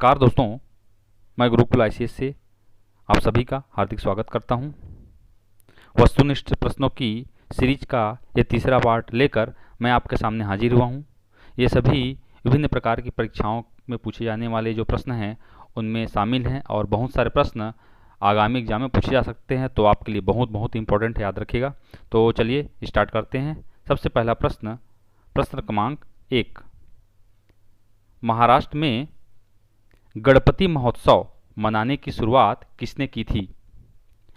नमस्कार दोस्तों, मैं गुरुकुल आईसीएस से आप सभी का हार्दिक स्वागत करता हूं। वस्तुनिष्ठ प्रश्नों की सीरीज का ये तीसरा पार्ट लेकर मैं आपके सामने हाजिर हुआ हूं। ये सभी विभिन्न प्रकार की परीक्षाओं में पूछे जाने वाले जो प्रश्न हैं उनमें शामिल हैं और बहुत सारे प्रश्न आगामी एग्जाम में पूछे जा सकते हैं, तो आपके लिए बहुत इंपॉर्टेंट है, याद रखिएगा। तो चलिए स्टार्ट करते हैं। सबसे पहला प्रश्न क्रमांक 1, महाराष्ट्र में गणपति महोत्सव मनाने की शुरुआत किसने की थी?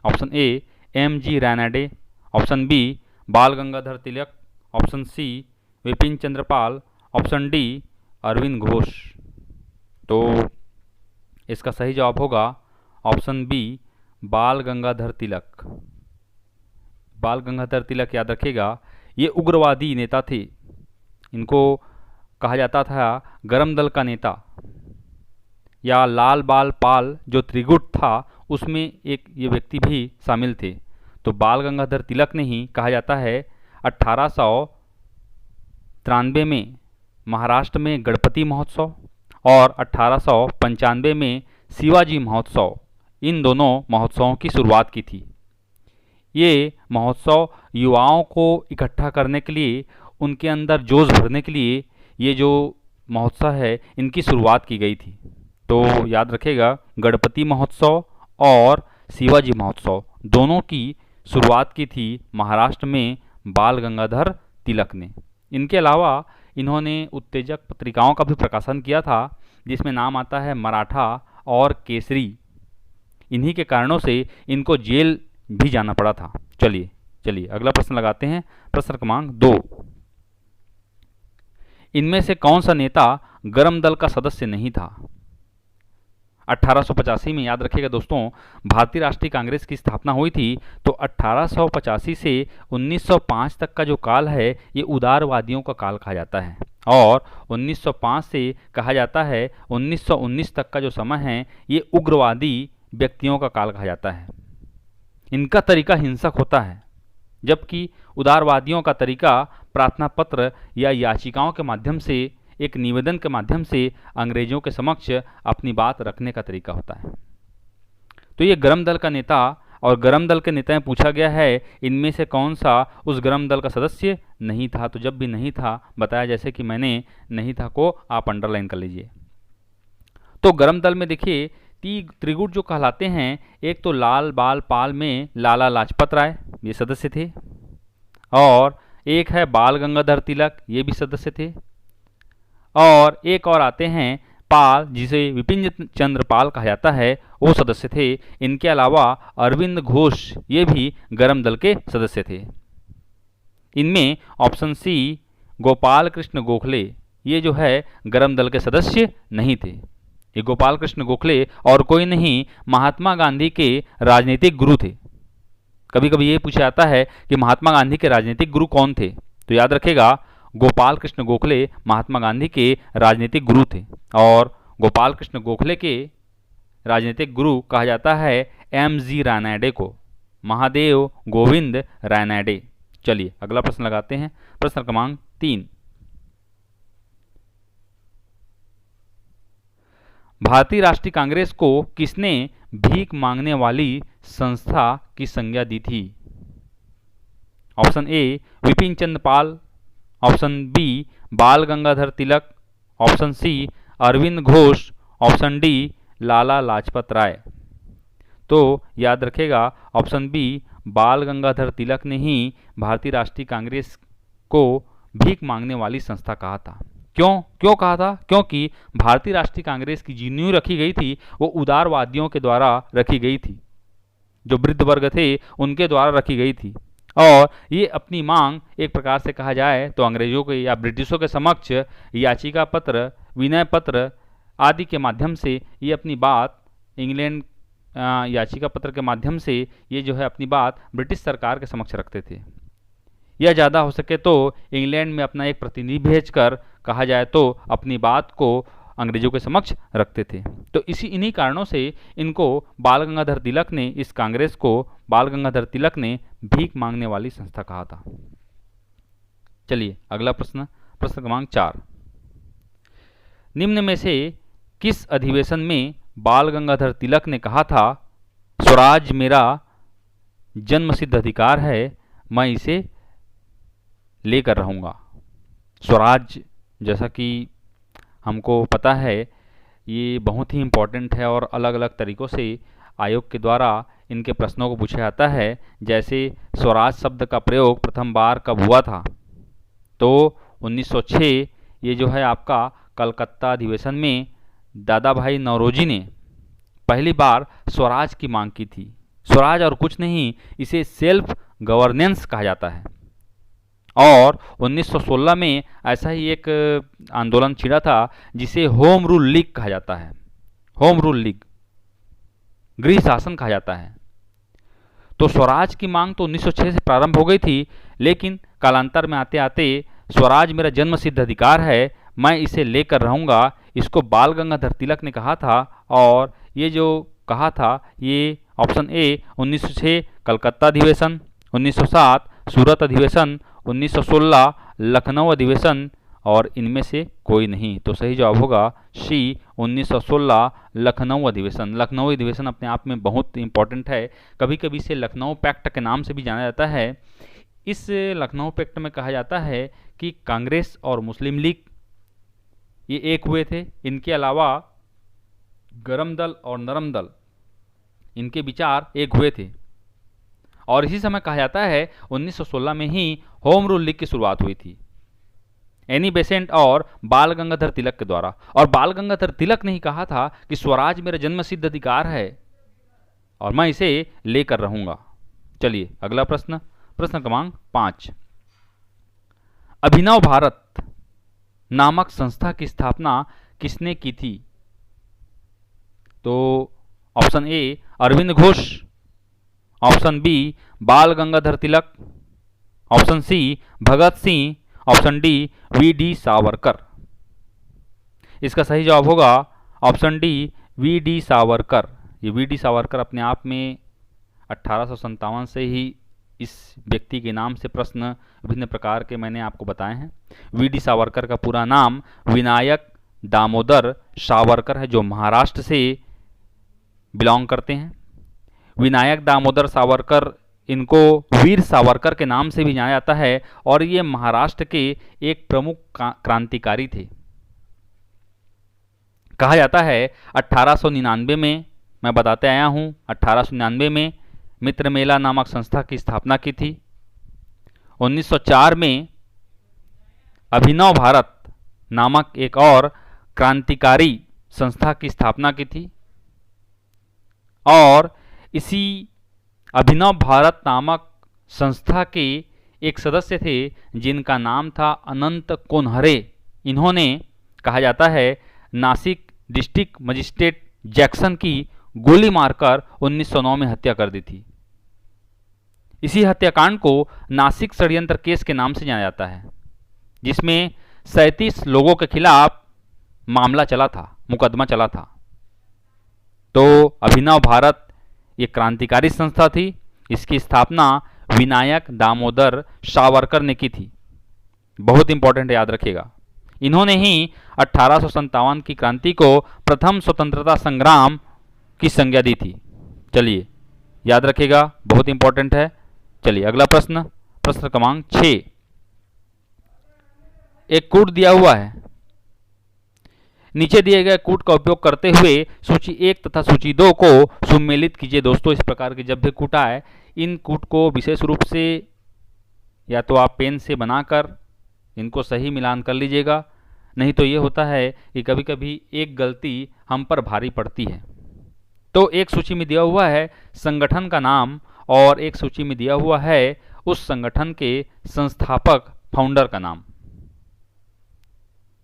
Option A M G. Ranade, option B Bal Gangadhar Tilak, option C Vipin Chandra Pal, option D Arvind Ghosh. तो इसका सही जवाब होगा ऑप्शन बी बाल गंगाधर तिलक। बाल गंगाधर तिलक याद रखिएगा, ये उग्रवादी नेता थे। इनको कहा जाता था गरम दल का नेता, या लाल बाल पाल जो त्रिगुट था उसमें एक ये व्यक्ति भी शामिल थे। तो बाल गंगाधर तिलक ने ही कहा जाता है 1893 में महाराष्ट्र में गणपति महोत्सव और 1895 में शिवाजी महोत्सव, इन दोनों महोत्सवों की शुरुआत की थी। ये महोत्सव युवाओं को इकट्ठा करने के लिए, उनके अंदर जोश भरने के लिए ये जो महोत्सव है इनकी शुरुआत की गई थी। तो याद रखेगा, गणपति महोत्सव और शिवाजी महोत्सव दोनों की शुरुआत की थी महाराष्ट्र में बाल गंगाधर तिलक ने। इनके अलावा इन्होंने उत्तेजक पत्रिकाओं का भी प्रकाशन किया था, जिसमें नाम आता है मराठा और केसरी। इन्हीं के कारणों से इनको जेल भी जाना पड़ा था। चलिए अगला प्रश्न लगाते हैं। प्रश्न क्रमांक 2, इनमें से कौन सा नेता गरम दल का सदस्य नहीं था? 1885 में, याद रखिएगा दोस्तों, भारतीय राष्ट्रीय कांग्रेस की स्थापना हुई थी। तो 1885 से 1905 तक का जो काल है ये उदारवादियों का काल कहा जाता है, और 1905 से कहा जाता है 1919 तक का जो समय है ये उग्रवादी व्यक्तियों का काल कहा जाता है। इनका तरीका हिंसक होता है, जबकि उदारवादियों का तरीका प्रार्थना पत्र या याचिकाओं के माध्यम से, एक निवेदन के माध्यम से अंग्रेजों के समक्ष अपनी बात रखने का तरीका होता है। तो ये गरम दल का नेता, और गरम दल के नेता में पूछा गया है इनमें से कौन सा उस गरम दल का सदस्य नहीं था। तो जब भी नहीं था बताया, जैसे कि मैंने नहीं था को आप अंडरलाइन कर लीजिए। तो गरम दल में देखिए त्रिगुट जो कहलाते हैं, एक तो लाल बाल पाल में लाला लाजपत राय, ये सदस्य थे, और एक है बाल गंगाधर तिलक, ये भी सदस्य थे, और एक और आते हैं पाल, जिसे विपिन चंद्र पाल कहा जाता है, वो सदस्य थे। इनके अलावा अरविंद घोष ये भी गरम दल के सदस्य थे। इनमें ऑप्शन सी गोपाल कृष्ण गोखले ये जो है गरम दल के सदस्य नहीं थे। ये गोपाल कृष्ण गोखले और कोई नहीं, महात्मा गांधी के राजनीतिक गुरु थे। कभी कभी ये पूछा जाता है कि महात्मा गांधी के राजनीतिक गुरु कौन थे, तो याद रखेगा गोपाल कृष्ण गोखले महात्मा गांधी के राजनीतिक गुरु थे, और गोपाल कृष्ण गोखले के राजनीतिक गुरु कहा जाता है एम.जी. रानडे को, महादेव गोविंद रानडे। चलिए अगला प्रश्न लगाते हैं। प्रश्न क्रमांक 3, भारतीय राष्ट्रीय कांग्रेस को किसने भीख मांगने वाली संस्था की संज्ञा दी थी? Option A Bipin Chandra Pal, option B Bal Gangadhar Tilak, option C Aurobindo Ghosh, option D Lala Lajpat Rai. तो याद रखेगा ऑप्शन बी बाल गंगाधर तिलक ने ही भारतीय राष्ट्रीय कांग्रेस को भीख मांगने वाली संस्था कहा था। क्यों कहा था? क्योंकि भारतीय राष्ट्रीय कांग्रेस की जी नींव रखी गई थी वो उदारवादियों के द्वारा रखी गई थी, जो वृद्ध वर्ग थे उनके द्वारा रखी गई थी, और ये अपनी मांग एक प्रकार से कहा जाए तो अंग्रेजों के या ब्रिटिशों के समक्ष याचिका पत्र, विनय पत्र आदि के माध्यम से ये अपनी बात, इंग्लैंड याचिका पत्र के माध्यम से ये जो है अपनी बात ब्रिटिश सरकार के समक्ष रखते थे, या ज़्यादा हो सके तो इंग्लैंड में अपना एक प्रतिनिधि भेजकर कहा जाए तो अपनी बात को अंग्रेजों के समक्ष रखते थे। तो इन्हीं कारणों से इनको बाल गंगाधर तिलक ने, इस कांग्रेस को बाल गंगाधर तिलक ने भीख मांगने वाली संस्था कहा था। चलिए अगला प्रश्न क्रमांक 4, निम्न में से किस अधिवेशन में बाल गंगाधर तिलक ने कहा था, स्वराज मेरा जन्मसिद्ध अधिकार है, मैं इसे लेकर रहूँगा। स्वराज, जैसा कि हमको पता है, ये बहुत ही इम्पोर्टेंट है और अलग अलग तरीक़ों से आयोग के द्वारा इनके प्रश्नों को पूछा जाता है। जैसे स्वराज शब्द का प्रयोग प्रथम बार कब हुआ था, तो 1906 ये जो है आपका कलकत्ता अधिवेशन में दादा भाई नौरोजी ने पहली बार स्वराज की मांग की थी। स्वराज और कुछ नहीं, इसे सेल्फ गवर्नेंस कहा जाता है। और 1916 में ऐसा ही एक आंदोलन छिड़ा था जिसे होम रूल लीग कहा जाता है। होम रूल लीग, गृह शासन कहा जाता है। तो स्वराज की मांग तो 1906 से प्रारंभ हो गई थी, लेकिन कालांतर में आते आते स्वराज मेरा जन्मसिद्ध अधिकार है, मैं इसे लेकर रहूँगा, इसको बाल गंगाधर तिलक ने कहा था। और ये जो कहा था, ये ऑप्शन ए 1906 कलकत्ता अधिवेशन, 1907 सूरत अधिवेशन, 1916 लखनऊ अधिवेशन, और इनमें से कोई नहीं। तो सही जवाब होगा सी 1916 लखनऊ अधिवेशन। लखनऊ अधिवेशन अपने आप में बहुत इंपॉर्टेंट है, कभी कभी इसे लखनऊ पैक्ट के नाम से भी जाना जाता है। इस लखनऊ पैक्ट में कहा जाता है कि कांग्रेस और मुस्लिम लीग ये एक हुए थे, इनके अलावा गरम दल और नरम दल इनके विचार एक हुए थे। और इसी समय कहा जाता है 1916 में ही होम रूल लीग की शुरुआत हुई थी, एनी बेसेंट और बाल गंगाधर तिलक के द्वारा। और बाल गंगाधर तिलक ने ही कहा था कि स्वराज मेरा जन्मसिद्ध अधिकार है और मैं इसे लेकर रहूंगा। चलिए अगला प्रश्न, प्रश्न क्रमांक 5। अभिनव भारत नामक संस्था की स्थापना किसने की थी? तो option A Aurobindo Ghosh, option B Bal Gangadhar Tilak, option C Bhagat Singh, option D V D Savarkar. इसका सही जवाब होगा option D V D Savarkar. ये वी डी सावरकर अपने आप में 1857 से ही इस व्यक्ति के नाम से प्रश्न विभिन्न प्रकार के मैंने आपको बताए हैं। वी डी सावरकर का पूरा नाम विनायक दामोदर सावरकर है, जो महाराष्ट्र से बिलोंग करते हैं। विनायक दामोदर सावरकर, इनको वीर सावरकर के नाम से भी जाना जाता है, और ये महाराष्ट्र के एक प्रमुख क्रांतिकारी थे। कहा जाता है 1899 में, मैं बताते आया हूँ, 1899 में मित्र मेला नामक संस्था की स्थापना की थी। 1904 में अभिनव भारत नामक एक और क्रांतिकारी संस्था की स्थापना की थी, और इसी अभिनव भारत नामक संस्था के एक सदस्य थे जिनका नाम था अनंत कोनहरे। इन्होंने, कहा जाता है, नासिक डिस्ट्रिक्ट मजिस्ट्रेट जैक्सन की गोली मारकर 1909 में हत्या कर दी थी। इसी हत्याकांड को नासिक षड्यंत्र केस के नाम से जाना जाता है, जिसमें 37 लोगों के खिलाफ मामला चला था, मुकदमा चला था। तो अभिनव भारत ये क्रांतिकारी संस्था थी, इसकी स्थापना विनायक दामोदर सावरकर ने की थी। बहुत इंपॉर्टेंट, याद रखिएगा। इन्होंने ही 1857 की क्रांति को प्रथम स्वतंत्रता संग्राम की संज्ञा दी थी। चलिए याद रखिएगा, बहुत इंपॉर्टेंट है। चलिए अगला प्रश्न, प्रश्न क्रमांक 6। एक कूट दिया हुआ है, नीचे दिए गए कूट का उपयोग करते हुए सूची 1 तथा सूची 2 को सुमेलित कीजिए। दोस्तों, इस प्रकार के जब भी कूट आए, इन कूट को विशेष रूप से या तो आप पेन से बनाकर इनको सही मिलान कर लीजिएगा, नहीं तो ये होता है कि कभी कभी एक गलती हम पर भारी पड़ती है। तो एक सूची में दिया हुआ है संगठन का नाम, और एक सूची में दिया हुआ है उस संगठन के संस्थापक फाउंडर का नाम।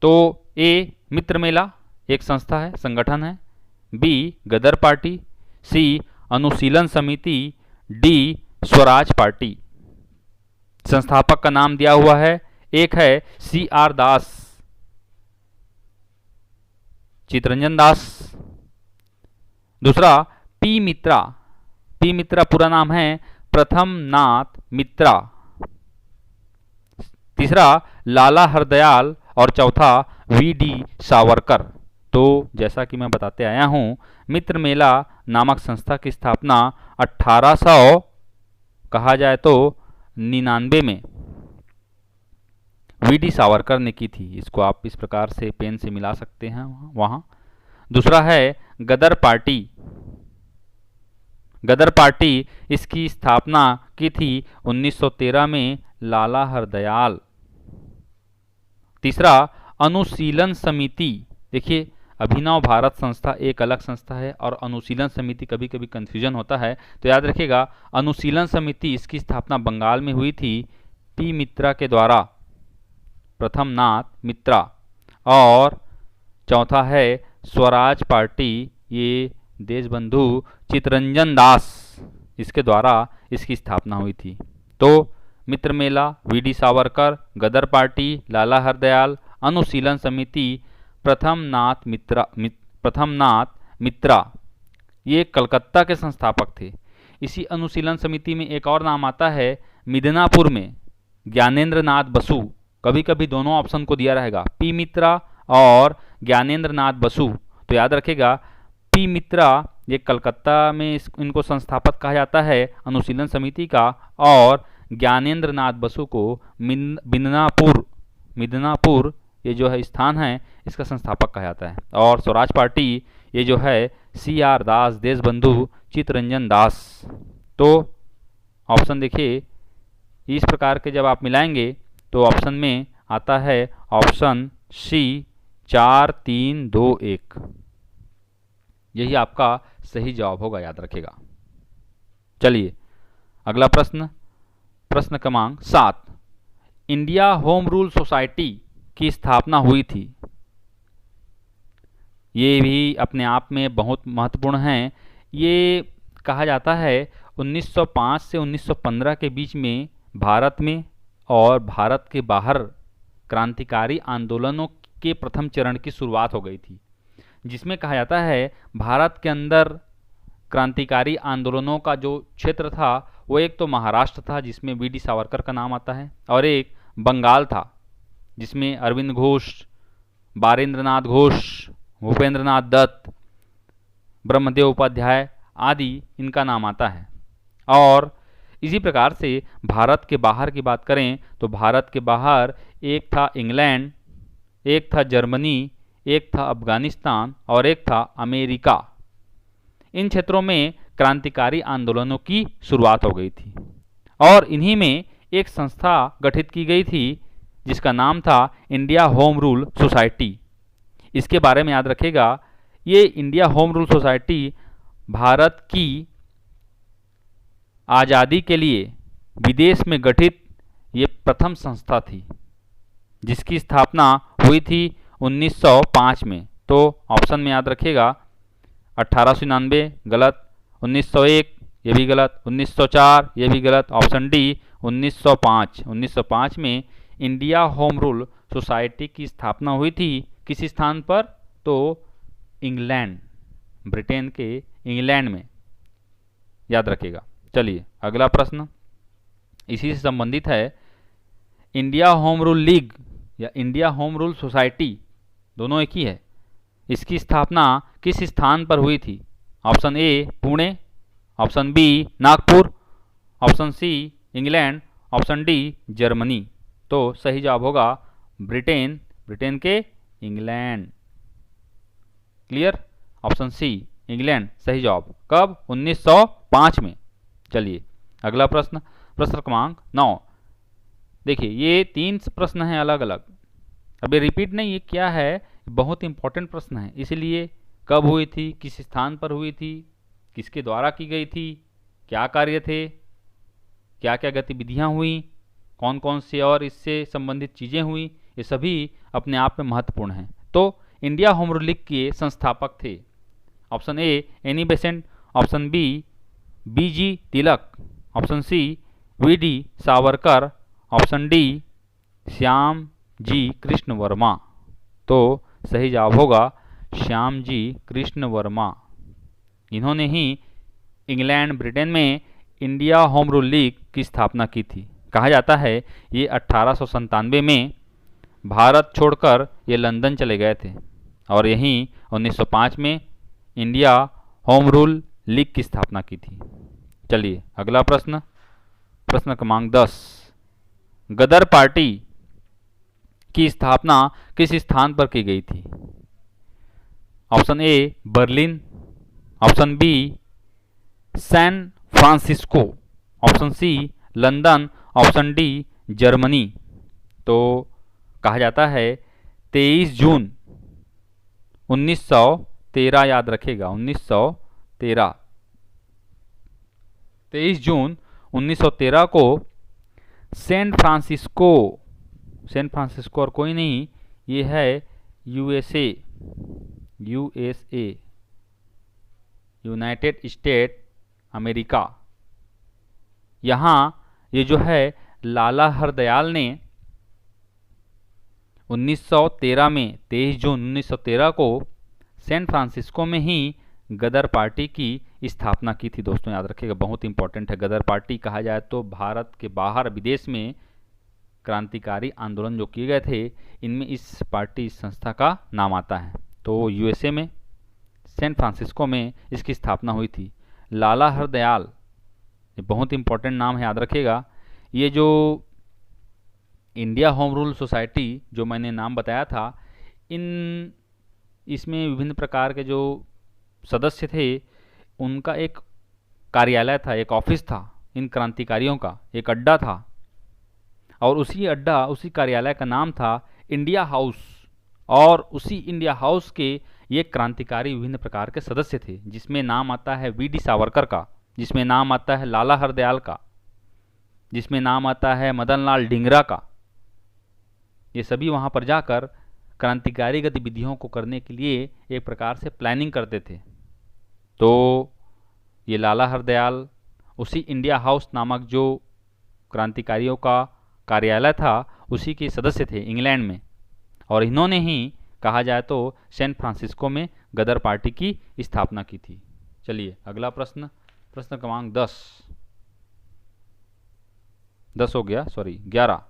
तो ए मित्र मेला एक संस्था है, संगठन है, बी गदर पार्टी, सी अनुशीलन समिति, डी स्वराज पार्टी। संस्थापक का नाम दिया हुआ है, एक है सी आर दास, चितरंजन दास, दूसरा पी मित्रा, पी मित्रा पूरा नाम है प्रथम नाथ मित्रा, तीसरा लाला हरदयाल, और चौथा वी डी सावरकर। तो जैसा कि मैं बताते आया हूँ, मित्र मेला नामक संस्था की स्थापना 1800 कहा जाए तो 99 में वीडी सावरकर ने की थी। इसको आप इस प्रकार से पेन से मिला सकते हैं वहाँ। दूसरा है गदर पार्टी। गदर पार्टी, इसकी स्थापना की थी 1913 में लाला हरदयाल। तीसरा अनुशीलन समिति। देखिए, अभिनव भारत संस्था एक अलग संस्था है और अनुशीलन समिति कभी कभी कंफ्यूजन होता है, तो याद रखिएगा अनुशीलन समिति, इसकी स्थापना बंगाल में हुई थी पी मित्रा के द्वारा, प्रथम नाथ मित्रा। और चौथा है स्वराज पार्टी, ये देशबंधु चितरंजन दास, इसके द्वारा इसकी स्थापना हुई थी। तो मित्र मेला, वीडी सावरकर, गदर पार्टी, लाला हरदयाल, अनुशीलन समिति, प्रथम नाथ मित्रा, ये कलकत्ता के संस्थापक थे। इसी अनुशीलन समिति में एक और नाम आता है मिदनापुर में ज्ञानेंद्र नाथ बसु। कभी कभी दोनों ऑप्शन को दिया रहेगा, पी मित्रा और ज्ञानेंद्र नाथ बसु। तो याद रखेगा पी मित्रा ये कलकत्ता में इनको संस्थापक कहा जाता है अनुशीलन समिति का, और ज्ञानेंद्र नाथ बसु को मिदनापुर ये जो है स्थान है इसका संस्थापक कहा जाता है। और स्वराज पार्टी ये जो है CR दास, देशबंधु चितरंजन दास। तो ऑप्शन देखिए इस प्रकार के जब आप मिलाएंगे तो ऑप्शन में आता है ऑप्शन C 4 3 2 1। यही आपका सही जवाब होगा, याद रखेगा। चलिए अगला प्रश्न, प्रश्न क्रमांक 7। इंडिया होम रूल सोसाइटी की स्थापना हुई थी। ये भी अपने आप में बहुत महत्वपूर्ण है। ये कहा जाता है 1905 से 1915 के बीच में भारत में और भारत के बाहर क्रांतिकारी आंदोलनों के प्रथम चरण की शुरुआत हो गई थी, जिसमें कहा जाता है भारत के अंदर क्रांतिकारी आंदोलनों का जो क्षेत्र था वो एक तो महाराष्ट्र था जिसमें वीडी सावरकर का नाम आता है, और एक बंगाल था जिसमें अरविंद घोष, बारेंद्रनाथ घोष, भूपेंद्रनाथ दत्त, ब्रह्मदेव उपाध्याय आदि इनका नाम आता है। और इसी प्रकार से भारत के बाहर की बात करें तो भारत के बाहर एक था इंग्लैंड, एक था जर्मनी, एक था अफगानिस्तान और एक था अमेरिका। इन क्षेत्रों में क्रांतिकारी आंदोलनों की शुरुआत हो गई थी और इन्हीं में एक संस्था गठित की गई थी जिसका नाम था इंडिया होम रूल सोसाइटी। इसके बारे में याद रखेगा, ये India home rule society Bharat की आज़ादी के लिए विदेश में गठित ये प्रथम संस्था थी जिसकी स्थापना हुई थी 1905 में। तो ऑप्शन में याद रखिएगा 1899 गलत, 1901 ये भी गलत, 1904 ये भी गलत, ऑप्शन डी 1905 में इंडिया होम रूल सोसाइटी की स्थापना हुई थी। किस स्थान पर? तो इंग्लैंड, ब्रिटेन के इंग्लैंड में, याद रखिएगा। चलिए अगला प्रश्न इसी से संबंधित है। इंडिया होम रूल लीग या इंडिया होम रूल सोसाइटी दोनों एक ही है, इसकी स्थापना किस स्थान पर हुई थी? Option A Pune, option B Nagpur, option C England, option D Germany. तो सही जवाब होगा ब्रिटेन, ब्रिटेन के England. Clear? Option C England सही जवाब। कब? 1905 में। चलिए अगला प्रश्न, प्रश्न क्रमांक 9। देखिए ये 3 प्रश्न हैं अलग अलग, अब ये रिपीट नहीं, ये क्या है, बहुत इंपॉर्टेंट प्रश्न है। इसलिए कब हुई थी, किस स्थान पर हुई थी, किसके द्वारा की गई थी, क्या कार्य थे, क्या क्या गतिविधियां हुई, कौन कौन से और इससे संबंधित चीज़ें हुई, ये सभी अपने आप में महत्वपूर्ण हैं। तो इंडिया होम रूल लीग के संस्थापक थे option A Annie Besant, option B BG Tilak, option C VD Savarkar, option D Shyamji Krishna Varma. तो सही जवाब होगा श्याम जी कृष्ण वर्मा। इन्होंने ही इंग्लैंड, ब्रिटेन में इंडिया होम रूल लीग की स्थापना की थी। कहा जाता है ये 1897 में भारत छोड़कर ये लंदन चले गए थे और यहीं 1905 में इंडिया होम रूल लीग की स्थापना की थी। चलिए अगला प्रश्न, प्रश्न क्रमांक 10, गदर पार्टी की स्थापना किस स्थान पर की गई थी? Option A Berlin, option B San Francisco, option C London, option D Germany. तो कहा जाता है 23 जून 1913, याद रखेगा 1913, 23 जून 1913 को सैन फ्रांसिस्को, सैन फ्रांसिस्को और कोई नहीं, ये है यूएसए, यूनाइटेड स्टेट अमेरिका। यहाँ ये जो है लाला हरदयाल ने 1913 में 23 जून 1913 को सैन फ्रांसिस्को में ही गदर पार्टी की स्थापना की थी। दोस्तों याद रखिएगा, बहुत इंपॉर्टेंट है। गदर पार्टी कहा जाए तो भारत के बाहर विदेश में क्रांतिकारी आंदोलन जो किए गए थे, इनमें इस पार्टी, इस संस्था का नाम आता है। तो यूएसए में सैन फ्रांसिस्को में इसकी स्थापना हुई थी। लाला हरदयाल, ये बहुत इंपॉर्टेंट नाम है, याद रखिएगा। ये जो इंडिया होम रूल सोसाइटी जो मैंने नाम बताया था, इसमें विभिन्न प्रकार के जो सदस्य थे, उनका एक कार्यालय था, एक ऑफिस था, इन क्रांतिकारियों का एक अड्डा था, और उसी कार्यालय का नाम था इंडिया हाउस। और उसी इंडिया हाउस के ये क्रांतिकारी विभिन्न प्रकार के सदस्य थे, जिसमें नाम आता है वीडी सावरकर का, जिसमें नाम आता है लाला हरदयाल का, जिसमें नाम आता है मदन लाल ढींगरा का। ये सभी वहाँ पर जाकर क्रांतिकारी गतिविधियों को करने के लिए एक प्रकार से प्लानिंग करते थे। तो ये लाला हरदयाल उसी इंडिया हाउस नामक जो क्रांतिकारियों का कार्यालय था, उसी के सदस्य थे इंग्लैंड में, और इन्होंने ही कहा जाए तो सैन फ्रांसिस्को में गदर पार्टी की स्थापना की थी। चलिए अगला प्रश्न, प्रश्न क्रमांक 10 हो गया, सॉरी 11।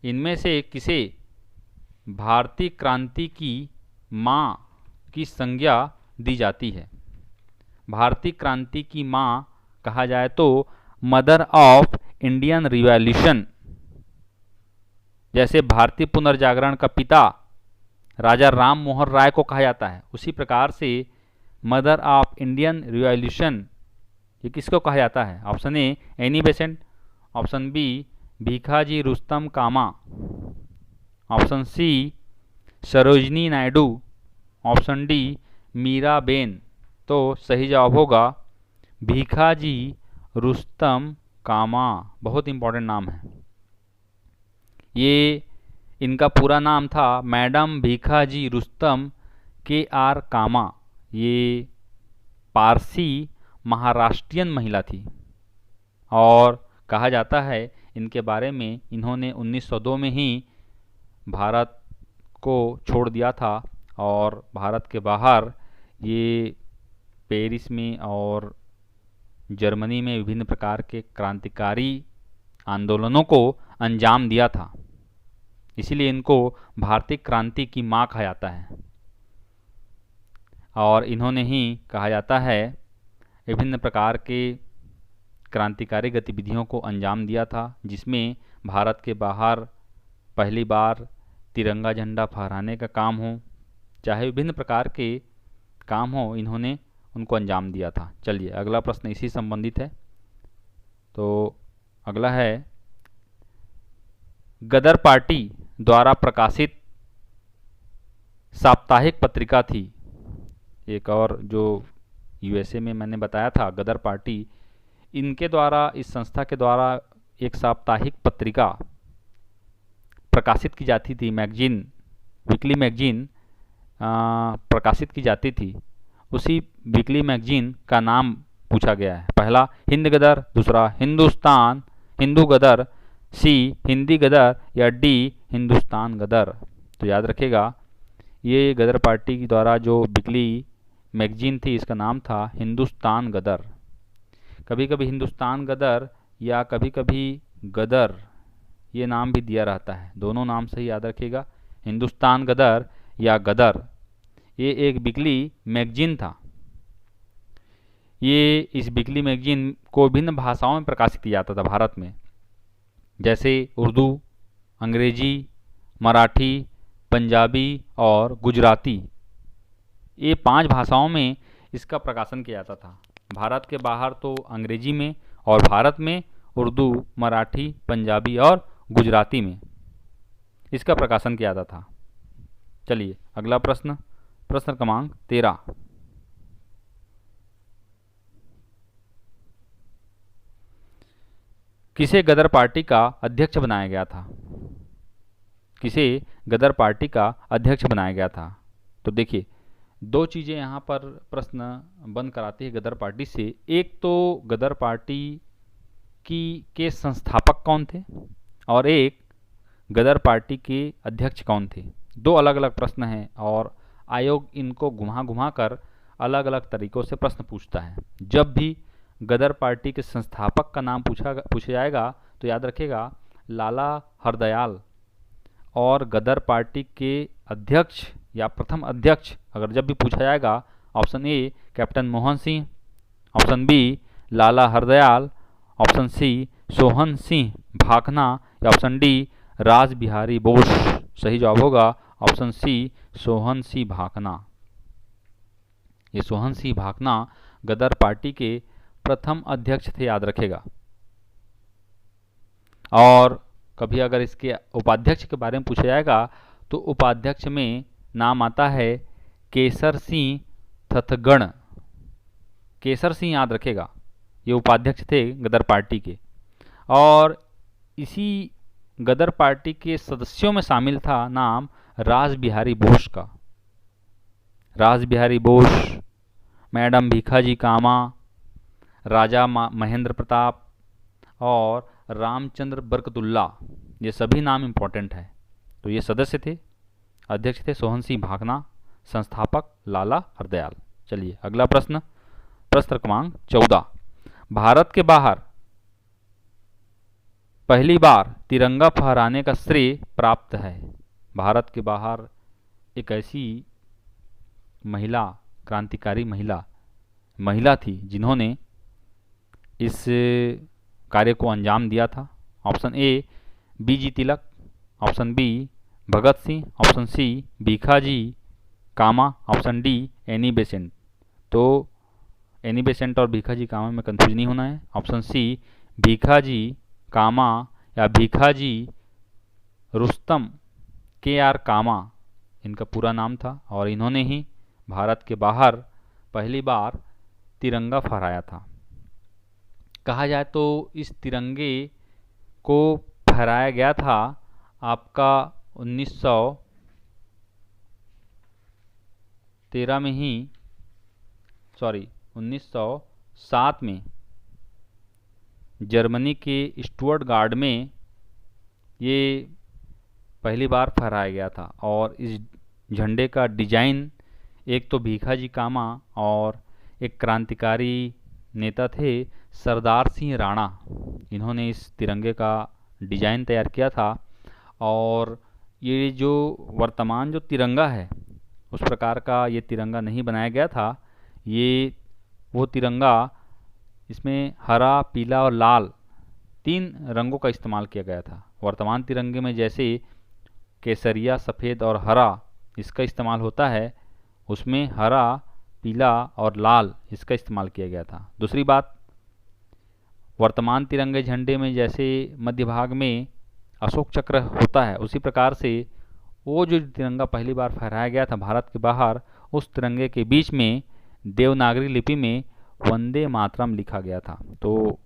इनमें से किसे भारतीय क्रांति की माँ की संज्ञा दी जाती है? भारतीय क्रांति की माँ कहा जाए तो मदर ऑफ इंडियन रिवॉल्यूशन, जैसे भारतीय पुनर्जागरण का पिता राजा राम मोहन राय को कहा जाता है, उसी प्रकार से मदर ऑफ इंडियन रिवॉल्यूशन ये किसको कहा जाता है? Option A Annie Besant, option B Bhikaiji Rustom Cama, option C Sarojini Naidu, option D Mirabehn. तो सही जवाब होगा भीखाजी रुस्तम कामा। बहुत इंपॉर्टेंट नाम है ये। इनका पूरा नाम था मैडम भीखाजी रुस्तम के.आर. कामा। ये पारसी महाराष्ट्रियन महिला थी, और कहा जाता है इनके बारे में इन्होंने 1902 में ही भारत को छोड़ दिया था, और भारत के बाहर ये पेरिस में और जर्मनी में विभिन्न प्रकार के क्रांतिकारी आंदोलनों को अंजाम दिया था। इसीलिए इनको भारतीय क्रांति की माँ कहा जाता है, और इन्होंने ही कहा जाता है विभिन्न प्रकार के क्रांतिकारी गतिविधियों को अंजाम दिया था, जिसमें भारत के बाहर पहली बार तिरंगा झंडा फहराने का काम हो, चाहे विभिन्न प्रकार के काम हो, इन्होंने उनको अंजाम दिया था। चलिए अगला प्रश्न इसी संबंधित है। तो अगला है गदर पार्टी द्वारा प्रकाशित साप्ताहिक पत्रिका थी एक, और जो यूएसए में मैंने बताया था गदर पार्टी, इनके द्वारा, इस संस्था के द्वारा एक साप्ताहिक पत्रिका प्रकाशित की जाती थी, मैगजीन, वीकली मैगजीन प्रकाशित की जाती थी। उसी वीकली मैगजीन का नाम पूछा गया है। पहला हिंद गदर, दूसरा हिंदू गदर, सी हिंदी गदर, या डी हिंदुस्तान गदर। तो याद रखिएगा ये गदर पार्टी के द्वारा जो वीकली मैगजीन थी, इसका नाम था हिंदुस्तान गदर। कभी कभी हिंदुस्तान गदर या कभी कभी गदर ये नाम भी दिया रहता है, दोनों नाम से ही याद रखिएगा, हिंदुस्तान गदर या गदर। ये एक वीकली मैगजीन था। ये इस वीकली मैगजीन को विभिन्न भाषाओं में प्रकाशित किया जाता था भारत में, जैसे उर्दू, अंग्रेजी, मराठी, पंजाबी और गुजराती। ये 5 भाषाओं में इसका प्रकाशन किया जाता था। भारत के बाहर तो अंग्रेजी में और भारत में उर्दू, मराठी, पंजाबी और गुजराती में इसका प्रकाशन किया जाता था। चलिए अगला प्रश्न, प्रश्न क्रमांक 13। किसे गदर पार्टी का अध्यक्ष बनाया गया था? किसे गदर पार्टी का अध्यक्ष बनाया गया था? तो देखिए, 2 चीज़ें यहाँ पर प्रश्न बन कराती है गदर पार्टी से। एक तो गदर पार्टी के संस्थापक कौन थे, और एक गदर पार्टी के अध्यक्ष कौन थे। 2 अलग अलग प्रश्न हैं और आयोग इनको घुमा घुमा कर अलग अलग तरीक़ों से प्रश्न पूछता है। जब भी गदर पार्टी के संस्थापक का नाम पूछा जाएगा तो याद रखिएगा लाला हरदयाल, और गदर पार्टी के अध्यक्ष या प्रथम अध्यक्ष अगर जब भी पूछा जाएगा, option A captain Mohan Singh, option B Lala Hardayal, option C Sohan Singh Bhakna, या ऑप्शन डी राज बिहारी बोस। सही जवाब होगा ऑप्शन सी सोहन सिंह भाकना। ये सोहन सिंह भाकना गदर पार्टी के प्रथम अध्यक्ष थे, याद रखेगा। और कभी अगर इसके उपाध्यक्ष के बारे में पूछा जाएगा तो उपाध्यक्ष में नाम आता है केसर सिंह थथगण। केसर सिंह याद रखेगा, ये उपाध्यक्ष थे गदर पार्टी के। और इसी गदर पार्टी के सदस्यों में शामिल था नाम राज बिहारी बोस का। राज बिहारी बोस, मैडम भीखाजी कामा, राजा महेंद्र प्रताप और रामचंद्र बरकतुल्ला, ये सभी नाम इम्पोर्टेंट है। तो ये सदस्य थे, अध्यक्ष थे सोहन सिंह भाकना, संस्थापक लाला हरदयाल। चलिए अगला प्रश्न, प्रश्न क्रमांक 14। भारत के बाहर पहली बार तिरंगा फहराने का श्रेय प्राप्त है। भारत के बाहर एक ऐसी महिला, क्रांतिकारी महिला थी जिन्होंने इस कार्य को अंजाम दिया था। Option A BG Tilak, option B Bhagat Singh, option C Bhikaiji Cama, option D Annie Besant. तो एनी बेसेंट और भीखाजी कामा में कंफ्यूज नहीं होना है। ऑप्शन सी भीखाजी कामा या भीखाजी रुस्तम KR कामा इनका पूरा नाम था, और इन्होंने ही भारत के बाहर पहली बार तिरंगा फहराया था। कहा जाए तो इस तिरंगे को फहराया गया था आपका 1907 में जर्मनी के स्टुअर्टगार्ड में ये पहली बार फहराया गया था। और इस झंडे का डिजाइन एक तो भीखाजी कामा और एक क्रांतिकारी नेता थे सरदार सिंह राणा, इन्होंने इस तिरंगे का डिजाइन तैयार किया था। और ये जो वर्तमान जो तिरंगा है उस प्रकार का ये तिरंगा नहीं बनाया गया था। ये वो तिरंगा, इसमें हरा, पीला और लाल 3 रंगों का इस्तेमाल किया गया था। वर्तमान तिरंगे में जैसे केसरिया, सफ़ेद और हरा इसका इस्तेमाल होता है, उसमें हरा, पीला और लाल इसका इस्तेमाल किया गया था। दूसरी बात, वर्तमान तिरंगे झंडे में जैसे मध्य भाग में अशोक चक्र होता है, उसी प्रकार से वो जो तिरंगा पहली बार फहराया गया था भारत के बाहर, उस तिरंगे के बीच में देवनागरी लिपि में वंदे मातरम लिखा गया था। तो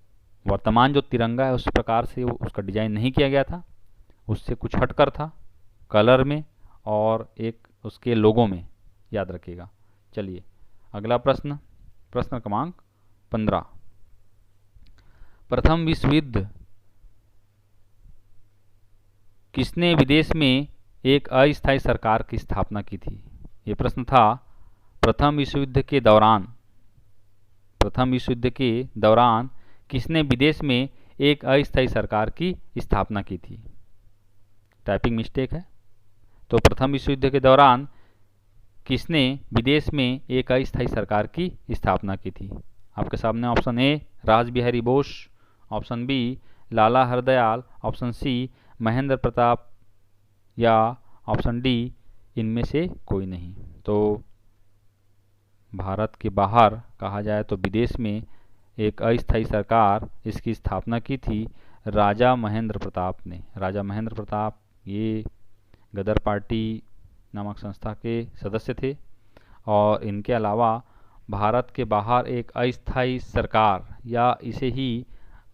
वर्तमान जो तिरंगा है उस प्रकार से उसका डिजाइन नहीं किया गया था, उससे कुछ हटकर था कलर में और एक उसके लोगों में, याद रखिएगा। चलिए अगला प्रश्न, प्रश्न क्रमांक 15। प्रथम विश्व युद्ध किसने विदेश में एक अस्थायी सरकार की स्थापना की थी? ये प्रश्न था प्रथम विश्व युद्ध के दौरान। प्रथम विश्व युद्ध के दौरान किसने विदेश में एक अस्थायी सरकार की स्थापना की थी? टाइपिंग मिस्टेक है। तो प्रथम विश्व युद्ध के दौरान किसने विदेश में एक अस्थायी सरकार की स्थापना की थी? आपके सामने option A Raj Bihari Bose, option B Lala Hardayal, option C Mahendra Pratap या ऑप्शन डी इनमें से कोई नहीं। तो भारत के बाहर कहा जाए तो विदेश में एक अस्थायी सरकार इसकी स्थापना की थी राजा महेंद्र प्रताप ने। राजा महेंद्र प्रताप ये गदर पार्टी नामक संस्था के सदस्य थे और इनके अलावा भारत के बाहर एक अस्थायी सरकार या इसे ही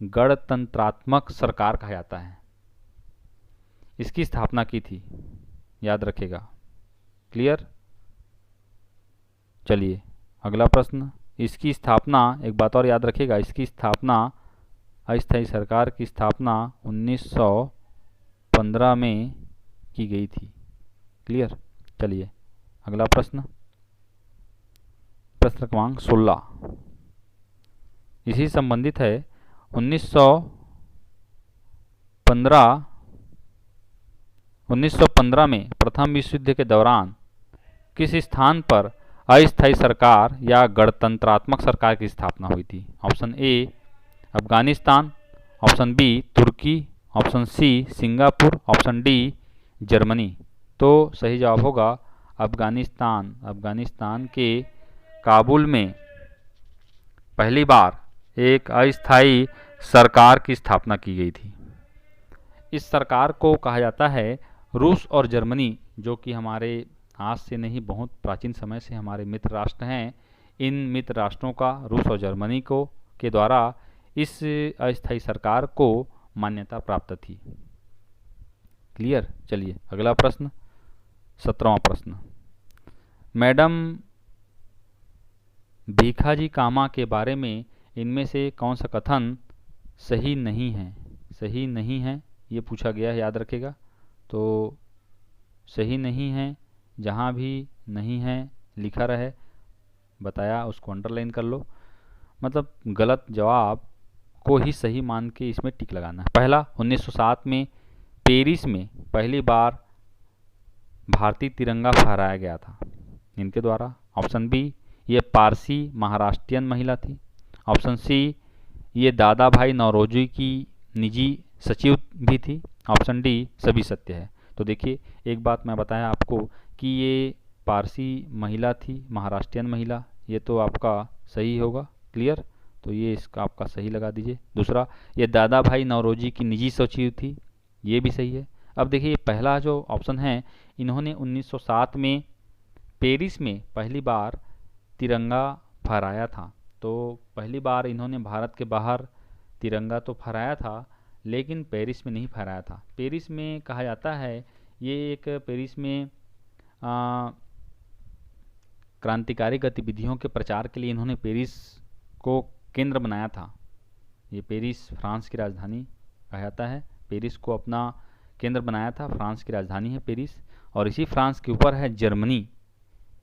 गणतंत्रात्मक सरकार कहा जाता है, इसकी स्थापना की थी, याद रखेगा। क्लियर? चलिए अगला प्रश्न। इसकी स्थापना, एक बात और याद रखेगा, इसकी स्थापना, अस्थायी सरकार की स्थापना 1915 में की गई थी। क्लियर? चलिए अगला प्रश्न, प्रश्न क्रमांक 16 इसी संबंधित है। 1915 में प्रथम विश्व युद्ध के दौरान किस स्थान पर अस्थायी सरकार या गणतंत्रात्मक सरकार की स्थापना हुई थी? Option A Afghanistan, option B तुर्की, option C Singapore, option D Germany. तो सही जवाब होगा अफगानिस्तान। अफगानिस्तान के काबुल में पहली बार एक अस्थायी सरकार की स्थापना की गई थी। इस सरकार को कहा जाता है रूस और जर्मनी, जो कि हमारे आज से नहीं बहुत प्राचीन समय से हमारे मित्र राष्ट्र हैं। इन मित्र राष्ट्रों का रूस और जर्मनी को के द्वारा इस अस्थायी सरकार को मान्यता प्राप्त थी। क्लियर? चलिए अगला प्रश्न, 17वां प्रश्न। मैडम भीखाजी कामा के बारे में इनमें से कौन सा कथन सही नहीं है? सही नहीं है ये पूछा गया है, याद रखेगा। तो सही नहीं है, जहाँ भी नहीं है लिखा रहे, बताया उसको अंडरलाइन कर लो, मतलब गलत जवाब को ही सही मान के इसमें टिक लगाना है। पहला, 1907 में पेरिस में पहली बार भारतीय तिरंगा फहराया गया था इनके द्वारा। ऑप्शन बी ये पारसी महाराष्ट्रियन महिला थी। ऑप्शन सी ये दादा भाई नौरोजी की निजी सचिव भी थी। ऑप्शन डी सभी सत्य है। तो देखिए एक बात मैं बताया आपको कि ये पारसी महिला थी, महाराष्ट्रियन महिला, ये तो आपका सही होगा। क्लियर? तो ये इसका आपका सही लगा दीजिए। दूसरा, ये दादा भाई नौरोजी की निजी सचिव थी, ये भी सही है। अब देखिए पहला जो ऑप्शन है, इन्होंने 1907 में पेरिस में पहली बार तिरंगा फहराया था। तो पहली बार इन्होंने भारत के बाहर तिरंगा तो फहराया था, लेकिन पेरिस में नहीं फहराया था। पेरिस में कहा जाता है ये एक पेरिस में क्रांतिकारी गतिविधियों के प्रचार के लिए इन्होंने पेरिस को केंद्र बनाया था। ये पेरिस फ्रांस की राजधानी कहा जाता है, पेरिस को अपना केंद्र बनाया था। फ्रांस की राजधानी है पेरिस, और इसी फ्रांस के ऊपर है जर्मनी।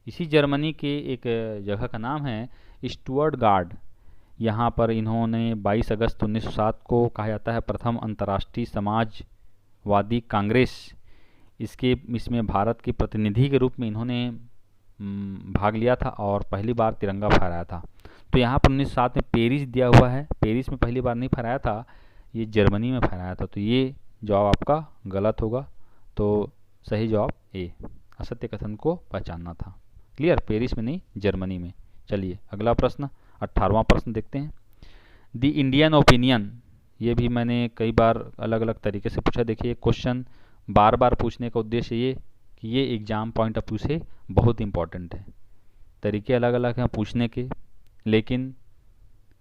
इसी जर्मनी के एक जगह का नाम है स्टुअर्टगार्ड। यहाँ पर इन्होंने 22 अगस्त 1907 को कहा जाता है प्रथम अंतर्राष्ट्रीय समाजवादी कांग्रेस, इसमें भारत के प्रतिनिधि के रूप में इन्होंने भाग लिया था और पहली बार तिरंगा फहराया था। तो यहाँ पर 1907 में पेरिस दिया हुआ है, पेरिस में पहली बार नहीं फहराया था, ये जर्मनी में फहराया था। तो ये जवाब आपका गलत होगा। तो सही जवाब ए, असत्य कथन को पहचानना था। क्लियर? पेरिस में नहीं, जर्मनी में। चलिए अगला प्रश्न, 18वां प्रश्न देखते हैं। द इंडियन ओपिनियन, ये भी मैंने कई बार अलग अलग तरीके से पूछा। देखिए क्वेश्चन बार बार पूछने का उद्देश्य ये कि ये एग्ज़ाम पॉइंट ऑफ व्यू से बहुत इंपॉर्टेंट है। तरीके अलग अलग हैं पूछने के, लेकिन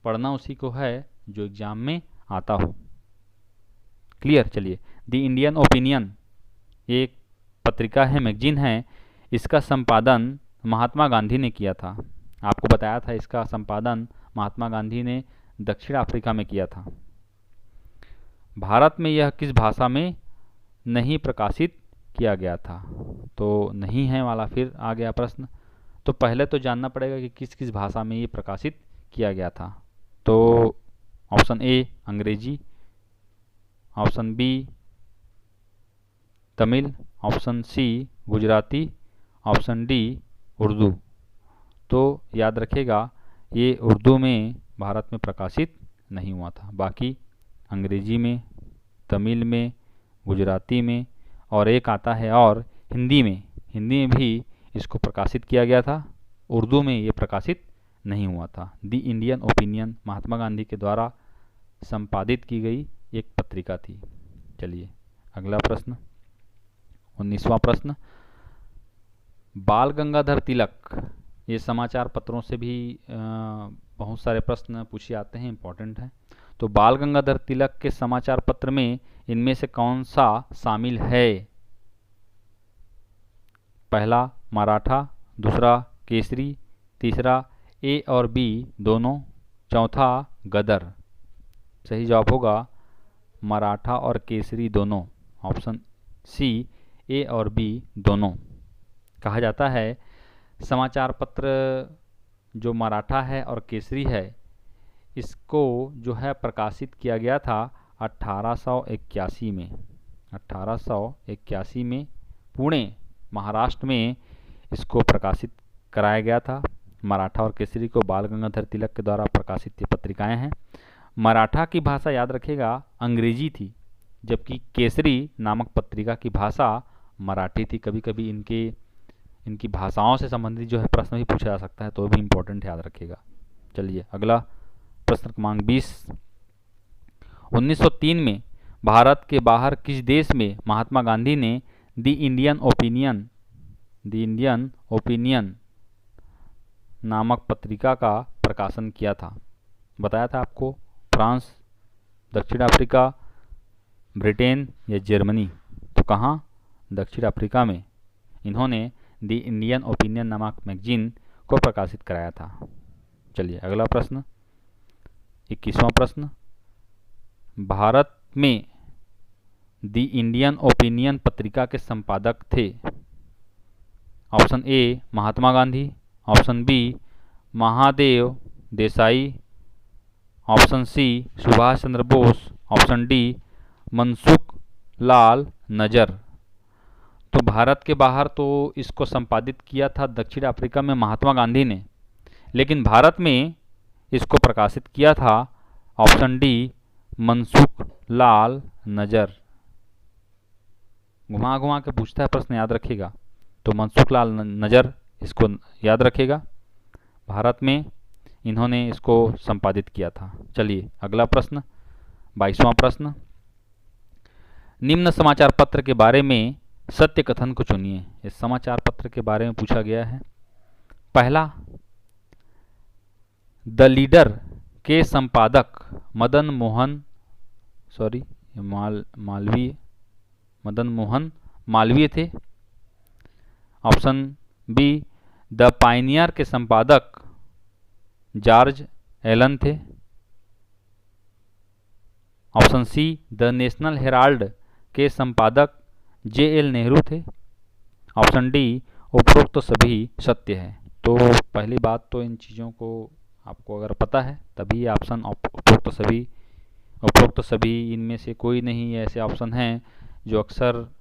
पढ़ना उसी को है जो एग्ज़ाम में आता हो। क्लियर? चलिए, द इंडियन ओपिनियन एक पत्रिका है, मैगजीन है, इसका संपादन महात्मा गांधी ने किया था। आपको बताया था इसका संपादन महात्मा गांधी ने दक्षिण अफ्रीका में किया था। भारत में यह किस भाषा में नहीं प्रकाशित किया गया था? तो नहीं है वाला फिर आ गया प्रश्न। तो पहले तो जानना पड़ेगा कि किस किस भाषा में ये प्रकाशित किया गया था। तो ऑप्शन ए अंग्रेजी, option B Tamil, option C Gujarati, option D Urdu. तो याद रखिएगा ये उर्दू में भारत में प्रकाशित नहीं हुआ था। बाकी अंग्रेजी में, तमिल में, गुजराती में और एक आता है और हिंदी में भी इसको प्रकाशित किया गया था। उर्दू में ये प्रकाशित नहीं हुआ था। The Indian opinion Mahatma Gandhi के द्वारा संपादित की गई एक पत्रिका थी। चलिए अगला प्रश्न, 19वां प्रश्न, बाल गंगाधर तिलक, ये समाचार पत्रों से भी बहुत सारे प्रश्न पूछे आते हैं, इंपॉर्टेंट है। तो बाल गंगाधर तिलक के समाचार पत्र में इनमें से कौन सा शामिल है? पहला मराठा, दूसरा केसरी, तीसरा ए और बी दोनों, चौथा गदर। सही जवाब होगा मराठा और केसरी दोनों, ऑप्शन सी ए और बी दोनों। कहा जाता है समाचार पत्र जो मराठा है और केसरी है इसको जो है प्रकाशित किया गया था 1881 में। 1881 में पुणे महाराष्ट्र में इसको प्रकाशित कराया गया था। मराठा और केसरी को बाल गंगाधर तिलक के द्वारा प्रकाशित ये पत्रिकाएं हैं। मराठा की भाषा याद रखेगा अंग्रेजी थी, जबकि केसरी नामक पत्रिका की भाषा मराठी थी। कभी कभी इनकी भाषाओं से संबंधित जो है प्रश्न भी पूछा जा सकता है, तो भी इम्पोर्टेंट याद रखिएगा। चलिए अगला प्रश्न क्रमांक 20, 1903 में भारत के बाहर किस देश में महात्मा गांधी ने द इंडियन ओपिनियन नामक पत्रिका का प्रकाशन किया था? बताया था आपको, फ्रांस, दक्षिण अफ्रीका, ब्रिटेन या जर्मनी। तो कहाँ? दक्षिण अफ्रीका में इन्होंने द इंडियन ओपिनियन नामक मैगजीन को प्रकाशित कराया था। चलिए अगला प्रश्न, 21वां प्रश्न, भारत में द इंडियन ओपिनियन पत्रिका के संपादक थे? Option A Mahatma Gandhi, option B Mahadev Desai, option C Subhash Chandra Bose, option D Mansukhlal Nazar. तो भारत के बाहर तो इसको संपादित किया था दक्षिण अफ्रीका में महात्मा गांधी ने, लेकिन भारत में इसको प्रकाशित किया था ऑप्शन डी मनसुख लाल नजर। घुमा घुमा के पूछता है प्रश्न, याद रखिएगा। तो मनसुख लाल नजर इसको याद रखिएगा, भारत में इन्होंने इसको संपादित किया था। चलिए अगला प्रश्न, 22वां प्रश्न, निम्न समाचार पत्र के बारे में सत्य कथन को चुनिए। इस समाचार पत्र के बारे में पूछा गया है। पहला, द लीडर के संपादक मदन मोहन मालवीय थे। ऑप्शन बी, द पायनियर के संपादक जॉर्ज एलन थे। Option C, the National Herald के संपादक जे.एल. नेहरू थे। ऑप्शन डी, उपरोक्त सभी सत्य है। तो पहली बात तो इन चीज़ों को आपको अगर पता है तभी ये ऑप्शन उपरोक्त सभी इनमें से कोई नहीं, ऐसे ऑप्शन हैं जो अक्सर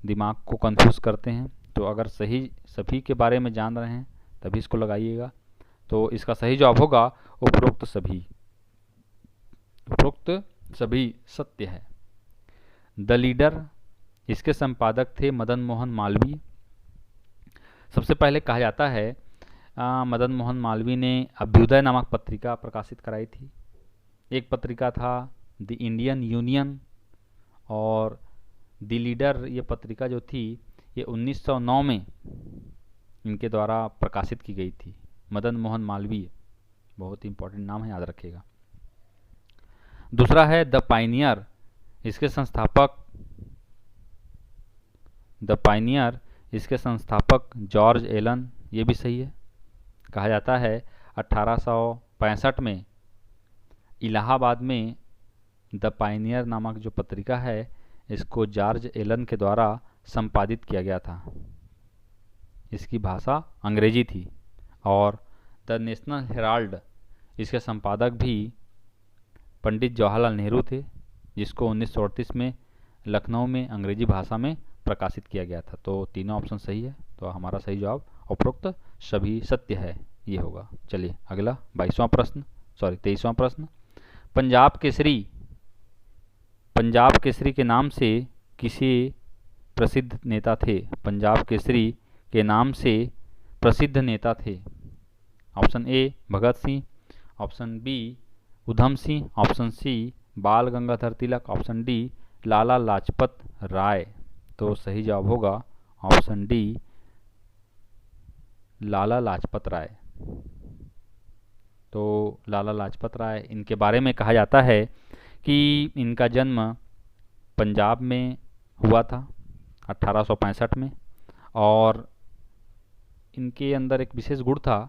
दिमाग को कंफ्यूज करते हैं। तो अगर सही सभी के बारे में जान रहे हैं तभी इसको लगाइएगा। तो इसका सही जवाब होगा उपरोक्त सभी सत्य है। द लीडर, इसके संपादक थे मदन मोहन मालवीय। सबसे पहले कहा जाता है मदन मोहन मालवीय ने अभ्युदय नामक पत्रिका प्रकाशित कराई थी। एक पत्रिका था द इंडियन यूनियन, और द लीडर ये पत्रिका जो थी ये 1909 में इनके द्वारा प्रकाशित की गई थी। मदन मोहन मालवीय बहुत इंपॉर्टेंट नाम है, याद रखिएगा। दूसरा है द पायनियर, इसके संस्थापक जॉर्ज एलन, ये भी सही है। कहा जाता है 1865 में इलाहाबाद में द पायनियर नामक जो पत्रिका है इसको जॉर्ज एलन के द्वारा संपादित किया गया था। इसकी भाषा अंग्रेजी थी। और द नेशनल हेराल्ड, इसके संपादक भी पंडित जवाहरलाल नेहरू थे, जिसको 1938 में लखनऊ में अंग्रेजी भाषा में प्रकाशित किया गया था। तो तीनों ऑप्शन सही है। तो हमारा सही जवाब उपरोक्त सभी सत्य है, ये होगा। चलिए अगला 23वां प्रश्न। पंजाब केसरी के नाम से किसी प्रसिद्ध नेता थे? पंजाब केसरी के नाम से प्रसिद्ध नेता थे। Option A Bhagat Singh, option B Udham Singh, option C Bal Gangadhar Tilak, option D Lala Lajpat Rai. तो सही जवाब होगा ऑप्शन डी लाला लाजपत राय। तो लाला लाजपत राय, इनके बारे में कहा जाता है कि इनका जन्म पंजाब में हुआ था 1865 में, और इनके अंदर एक विशेष गुण था,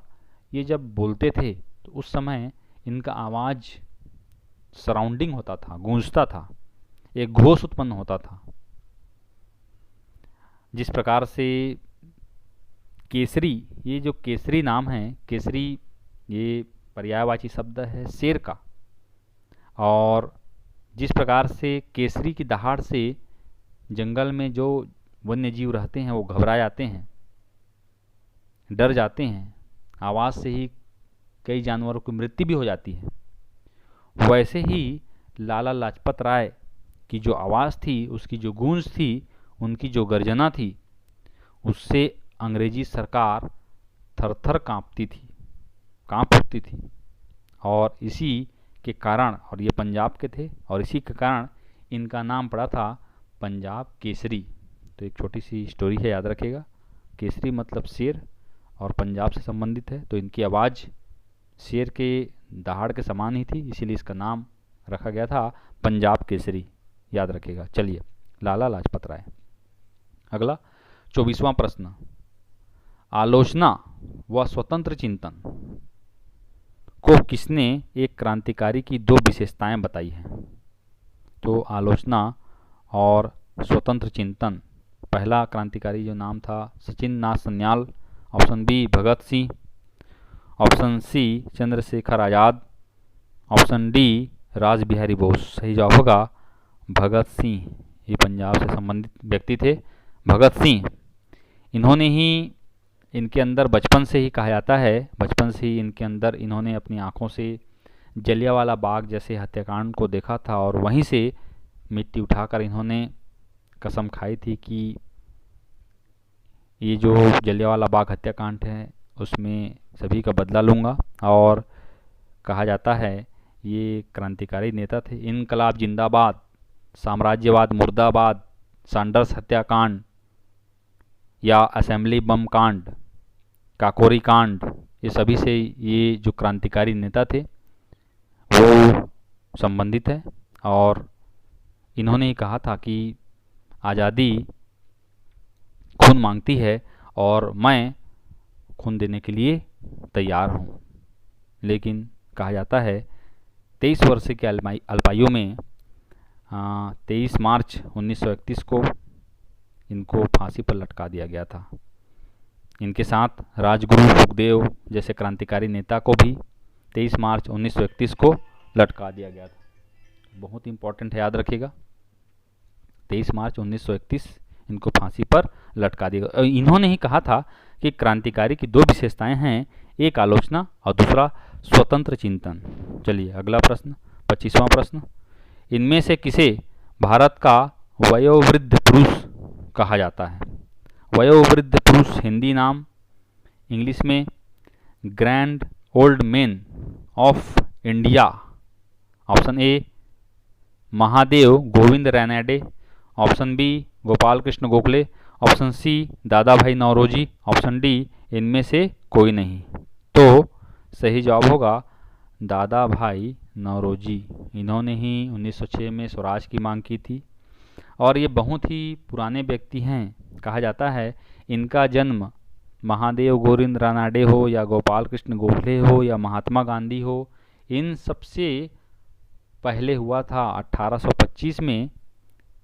ये जब बोलते थे तो उस समय इनका आवाज़ सराउंडिंग होता था, गूंजता था, एक घोष उत्पन्न होता था। जिस प्रकार से केसरी, ये जो केसरी नाम है, केसरी ये पर्यायवाची शब्द है शेर का, और जिस प्रकार से केसरी की दहाड़ से जंगल में जो वन्य जीव रहते हैं वो घबरा जाते हैं, डर जाते हैं, आवाज़ से ही कई जानवरों की मृत्यु भी हो जाती है, वैसे ही लाला लाजपत राय की जो आवाज़ थी, उसकी जो गूंज थी, उनकी जो गर्जना थी, उससे अंग्रेजी सरकार थर थर कांप उठती थी। और इसी के कारण, और ये पंजाब के थे, और इसी के कारण इनका नाम पड़ा था पंजाब केसरी। तो एक छोटी सी स्टोरी है, याद रखिएगा। केसरी मतलब शेर और पंजाब से संबंधित है, तो इनकी आवाज़ शेर के दहाड़ के समान ही थी, इसीलिए इसका नाम रखा गया था पंजाब केसरी, याद रखिएगा। चलिए लाला लाजपत राय। अगला 24वां प्रश्न। आलोचना व स्वतंत्र चिंतन को किसने एक क्रांतिकारी की दो विशेषताएं बताई हैं? तो आलोचना और स्वतंत्र चिंतन, पहला क्रांतिकारी जो नाम था सचिन नाथ Sanyal, option B Bhagat Singh, option सी चंद्रशेखर आज़ाद, ऑप्शन डी राज बिहारी बोस। सही जवाब होगा भगत सिंह। ये पंजाब से संबंधित व्यक्ति थे भगत सिंह। इन्होंने ही, इनके अंदर बचपन से ही कहा जाता है, बचपन से ही इनके अंदर इन्होंने अपनी आँखों से जलियांवाला बाग जैसे हत्याकांड को देखा था, और वहीं से मिट्टी उठाकर इन्होंने कसम खाई थी कि ये जो जलियांवाला बाग हत्याकांड है उसमें सभी का बदला लूँगा। और कहा जाता है ये क्रांतिकारी नेता थे। इनकलाब जिंदाबाद, साम्राज्यवाद मुर्दाबाद, सैंडर्स हत्याकांड या असेंबली बम कांड, काकोरी कांड, ये सभी से ये जो क्रांतिकारी नेता थे वो संबंधित है। और इन्होंने ही कहा था कि आज़ादी खून मांगती है और मैं खून देने के लिए तैयार हूँ। लेकिन कहा जाता है 23 वर्ष के अल्पायु में 23 मार्च 1931 को इनको फांसी पर लटका दिया गया था। इनके साथ राजगुरु सुखदेव जैसे क्रांतिकारी नेता को भी 23 मार्च 1931 को लटका दिया गया था। बहुत इंपॉर्टेंट है, याद रखिएगा। 23 मार्च 1931 इनको फांसी पर लटका दिया गया। इन्होंने ही कहा था कि क्रांतिकारी की दो विशेषताएं हैं, एक आलोचना और दूसरा स्वतंत्र चिंतन। चलिए अगला प्रश्न, 25वां प्रश्न। इनमें से किसे भारत का वयोवृद्ध पुरुष कहा जाता है? वयोवृद्ध पुरुष हिंदी नाम, इंग्लिश में grand old man of India. Option A Mahadev Govind Ranade, option B Gopal Krishna Gokhale, option C Dadabhai Naoroji, option D इनमें से कोई नहीं। तो सही जवाब होगा दादा भाई नौरोजी। इन्होंने ही 1906 में स्वराज की मांग की थी, और ये बहुत ही पुराने व्यक्ति हैं। कहा जाता है इनका जन्म महादेव गोविंद रानडे हो या गोपाल कृष्ण गोखले हो या महात्मा गांधी हो, इन सबसे पहले हुआ था। 1825 में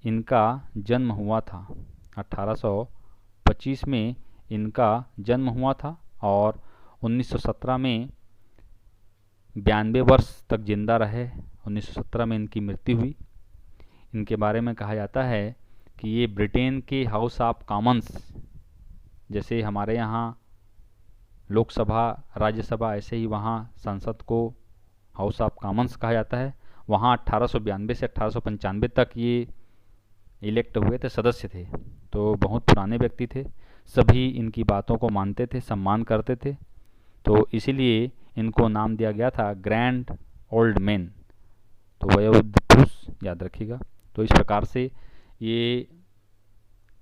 इनका जन्म हुआ था। 1825 में इनका जन्म हुआ था और 1917 में 92 वर्ष तक जिंदा रहे। 1917 में इनकी मृत्यु हुई। इनके बारे में कहा जाता है कि ये ब्रिटेन के हाउस ऑफ कॉमन्स, जैसे हमारे यहाँ लोकसभा, राज्यसभा, ऐसे ही वहाँ संसद को हाउस ऑफ कॉमन्स कहा जाता है। वहाँ 1892 से 1895 तक ये इलेक्ट हुए थे, सदस्य थे। तो बहुत पुराने व्यक्ति थे, सभी इनकी बातों को मानते थे, सम्मान करते थे। तो इसीलिए इनको नाम दिया गया था ग्रैंड ओल्ड मैन, तो वयोवृद्ध पुरुष, याद रखिएगा। तो इस प्रकार से ये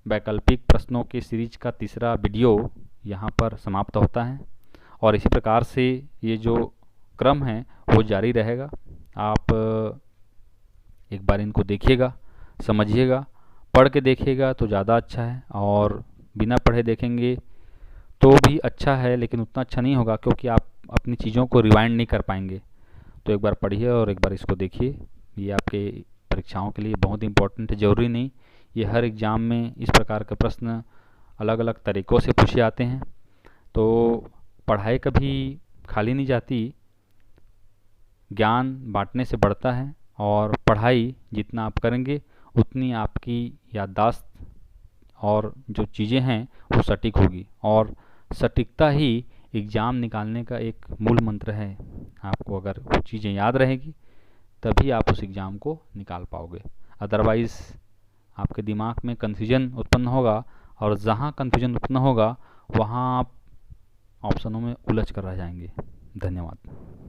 वैकल्पिक प्रश्नों के सीरीज का तीसरा वीडियो यहाँ पर समाप्त होता है, और इसी प्रकार से ये जो क्रम है वो जारी रहेगा। आप एक बार इनको देखिएगा, समझिएगा, पढ़ के देखिएगा तो ज़्यादा अच्छा है, और बिना पढ़े देखेंगे तो भी अच्छा है, लेकिन उतना अच्छा नहीं होगा क्योंकि आप अपनी चीज़ों को रिवाइंड नहीं कर पाएंगे। तो एक बार पढ़िए और एक बार इसको देखिए। ये आपके परीक्षाओं के लिए बहुत इंपॉर्टेंट है, ज़रूरी नहीं ये हर एग्ज़ाम में इस प्रकार के प्रश्न अलग अलग तरीक़ों से पूछे जाते हैं। तो पढ़ाई कभी खाली नहीं जाती, ज्ञान बांटने से बढ़ता है, और पढ़ाई जितना आप करेंगे उतनी आपकी याददाश्त और जो चीज़ें हैं वो सटीक होगी, और सटीकता ही एग्ज़ाम निकालने का एक मूल मंत्र है। आपको अगर वो चीज़ें याद रहेगी तभी आप उस एग्ज़ाम को निकाल पाओगे, अदरवाइज़ आपके दिमाग में कन्फ्यूजन उत्पन्न होगा, और जहाँ कन्फ्यूजन उत्पन्न होगा वहाँ आप ऑप्शनों में उलझ कर रह जाएंगे। धन्यवाद।